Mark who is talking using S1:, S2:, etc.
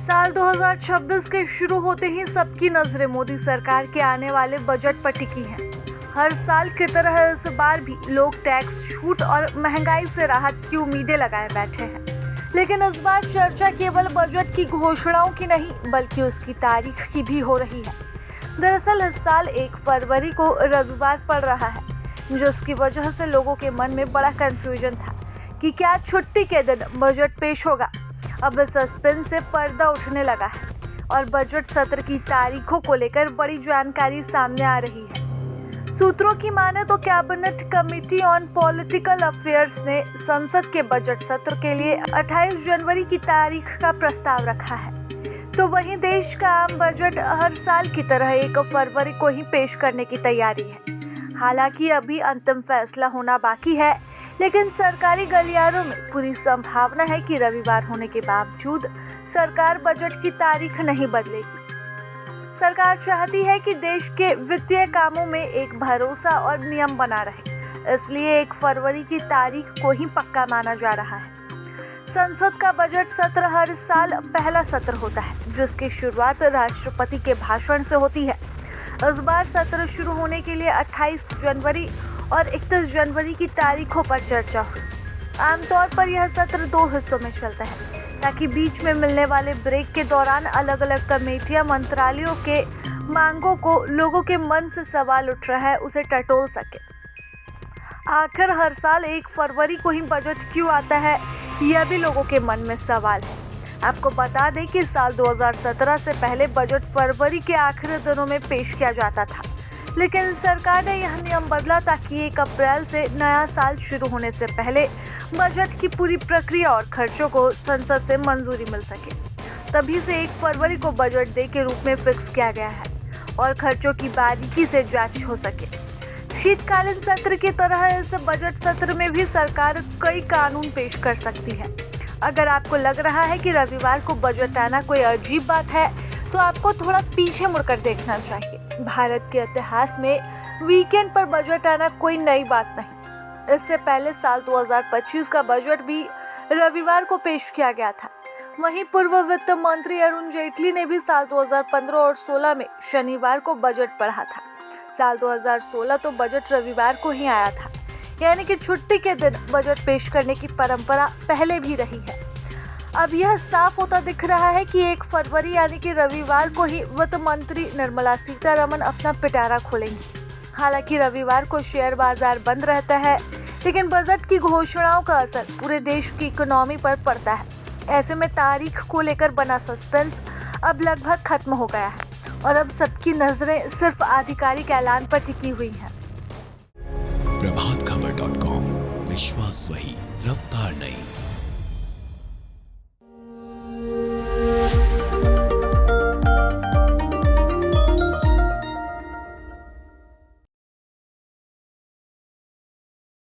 S1: साल 2026 के शुरू होते ही सबकी नजरें मोदी सरकार के आने वाले बजट पर टिकी हैं। हर साल की तरह इस बार भी लोग टैक्स छूट और महंगाई से राहत की उम्मीदें लगाए बैठे हैं। लेकिन इस बार चर्चा केवल बजट की घोषणाओं की नहीं बल्कि उसकी तारीख की भी हो रही है। दरअसल इस साल 1 फरवरी को रविवार पड़ रहा है, जिसकी वजह से लोगों के मन में बड़ा कंफ्यूजन था कि क्या छुट्टी के दिन बजट पेश होगा। अब सस्पेंस से पर्दा उठने लगा है और बजट सत्र की तारीखों को लेकर बड़ी जानकारी सामने आ रही है। सूत्रों की माने तो cabinet committee on political affairs ने संसद के बजट सत्र के लिए 28 जनवरी की तारीख का प्रस्ताव रखा है, तो वहीं देश का आम बजट हर साल की तरह 1 फरवरी को ही पेश करने की तैयारी है। हालांकि अभी अंतिम फैसला होना बाकी है, लेकिन सरकारी गलियारों में पूरी संभावना है कि रविवार होने के बावजूद सरकार बजट की तारीख नहीं बदलेगी। सरकार चाहती है कि देश के वित्तीय कामों में एक भरोसा और नियम बना रहे, इसलिए 1 फरवरी की तारीख को ही पक्का माना जा रहा है। संसद का बजट सत्र हर साल पहला सत्र होता है, जिसकी शुरुआत राष्ट्रपति के भाषण से होती है। इस बार सत्र शुरू होने के लिए 28 जनवरी और 31 जनवरी की तारीखों पर चर्चा हुई। आमतौर पर यह सत्र 2 हिस्सों में चलता है, ताकि बीच में मिलने वाले ब्रेक के दौरान अलग अलग कमेटियां मंत्रालयों के मांगों को लोगों के मन से सवाल उठ रहा है उसे टटोल सके। आखिर हर साल 1 फरवरी को ही बजट क्यों आता है, यह भी लोगों के मन में सवाल है। आपको बता दें कि साल 2017 से पहले बजट फरवरी के आखिरी दिनों में पेश किया जाता था, लेकिन सरकार ने यह नियम बदला ताकि 1 अप्रैल से नया साल शुरू होने से पहले बजट की पूरी प्रक्रिया और खर्चों को संसद से मंजूरी मिल सके। तभी से 1 फरवरी को बजट डे के रूप में फिक्स किया गया है और खर्चों की बारीकी से जांच हो सके। शीतकालीन सत्र की तरह इस बजट सत्र में भी सरकार कई कानून पेश कर सकती है। अगर आपको लग रहा है कि रविवार को बजट आना कोई अजीब बात है, तो आपको थोड़ा पीछे मुड़कर देखना चाहिए। भारत के इतिहास में वीकेंड पर बजट आना कोई नई बात नहीं। इससे पहले साल 2025 का बजट भी रविवार को पेश किया गया था। वहीं पूर्व वित्त मंत्री अरुण जेटली ने भी साल 2015 और 16 में शनिवार को बजट पढ़ा था। साल 2016 तो बजट रविवार को ही आया था, यानी कि छुट्टी के दिन बजट पेश करने की परंपरा पहले भी रही है। अब यह साफ होता दिख रहा है कि 1 फरवरी यानी कि रविवार को ही वित्त मंत्री निर्मला सीतारमण अपना पिटारा खोलेंगी। हालांकि रविवार को शेयर बाजार बंद रहता है, लेकिन बजट की घोषणाओं का असर पूरे देश की इकोनॉमी पर पड़ता है। ऐसे में तारीख को लेकर बना सस्पेंस अब लगभग खत्म हो गया है और अब सबकी नजरें सिर्फ आधिकारिक ऐलान पर टिकी हुई हैं।
S2: प्रभातखबर.com, विश्वास वही, रफ्तार नहीं।